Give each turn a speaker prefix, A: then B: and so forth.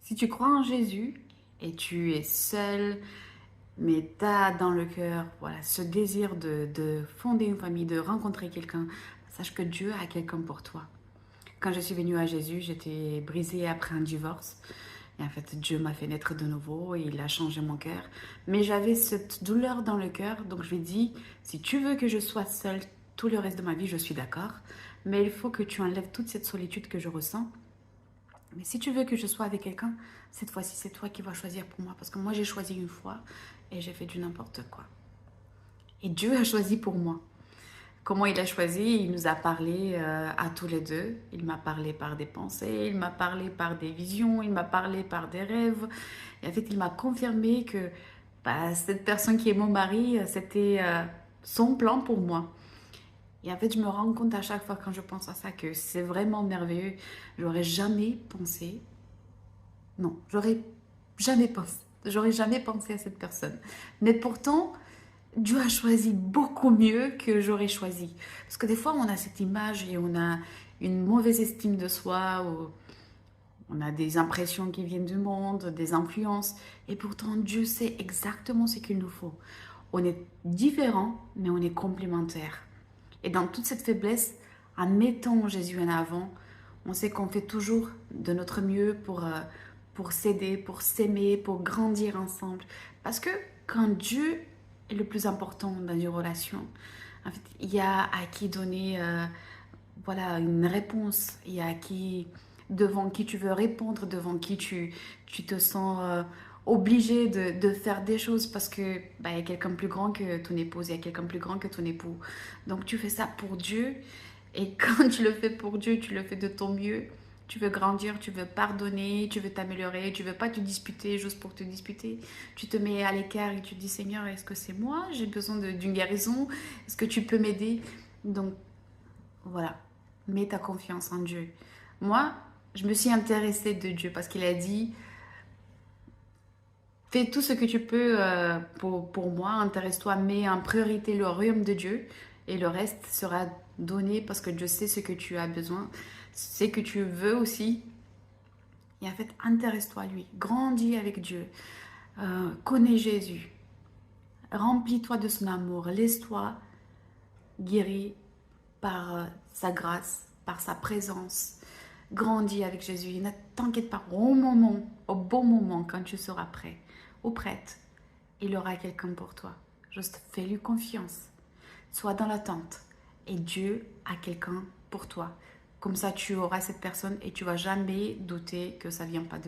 A: Si tu crois en Jésus et tu es seul, mais tu as dans le cœur voilà, ce désir de fonder une famille, de rencontrer quelqu'un, sache que Dieu a quelqu'un pour toi. Quand je suis venue à Jésus, j'étais brisée après un divorce. Et en fait, Dieu m'a fait naître de nouveau et il a changé mon cœur. Mais j'avais cette douleur dans le cœur, donc je lui ai dit, si tu veux que je sois seule tout le reste de ma vie, je suis d'accord. Mais il faut que tu enlèves toute cette solitude que je ressens. Mais si tu veux que je sois avec quelqu'un, cette fois-ci, c'est toi qui vas choisir pour moi. Parce que moi, j'ai choisi une fois et j'ai fait du n'importe quoi. Et Dieu a choisi pour moi. Comment il a choisi? Il nous a parlé à tous les deux. Il m'a parlé par des pensées, il m'a parlé par des visions, il m'a parlé par des rêves. Et en fait, il m'a confirmé que bah, cette personne qui est mon mari, c'était son plan pour moi. Et en fait, je me rends compte à chaque fois quand je pense à ça que c'est vraiment merveilleux. J'aurais jamais pensé, non, j'aurais jamais pensé à cette personne. Mais pourtant, Dieu a choisi beaucoup mieux que j'aurais choisi. Parce que des fois, on a cette image et on a une mauvaise estime de soi, ou on a des impressions qui viennent du monde, des influences. Et pourtant, Dieu sait exactement ce qu'il nous faut. On est différents, mais on est complémentaires. Et dans toute cette faiblesse, en mettant Jésus en avant, on sait qu'on fait toujours de notre mieux pour s'aider, pour s'aimer, pour grandir ensemble. Parce que quand Dieu est le plus important dans une relation, en fait, il y a à qui donner voilà, une réponse, il y a à qui, devant qui tu veux répondre, devant qui tu te sens obligé de faire des choses parce que bah, il y a quelqu'un plus grand que ton épouse, il y a quelqu'un plus grand que ton époux. Donc tu fais ça pour Dieu et quand tu le fais pour Dieu, tu le fais de ton mieux. Tu veux grandir, tu veux pardonner, tu veux t'améliorer, tu veux pas te disputer juste pour te disputer. Tu te mets à l'écart et tu te dis Seigneur, est-ce que c'est moi? J'ai besoin d'une guérison. Est-ce que tu peux m'aider? Donc voilà, mets ta confiance en Dieu. Moi, je me suis intéressée de Dieu parce qu'il a dit, fais tout ce que tu peux pour moi, intéresse-toi, mets en priorité le royaume de Dieu et le reste sera donné parce que Dieu sait ce que tu as besoin, ce que tu veux aussi. Et en fait, intéresse-toi à lui, grandis avec Dieu, connais Jésus, remplis-toi de son amour, laisse-toi guérir par sa grâce, par sa présence. Grandis avec Jésus. Ne t'inquiète pas, au moment, au bon moment, quand tu seras prêt ou prête, il aura quelqu'un pour toi. Juste fais-lui confiance. Sois dans l'attente. Et Dieu a quelqu'un pour toi. Comme ça, tu auras cette personne et tu vas jamais douter que ça vient pas de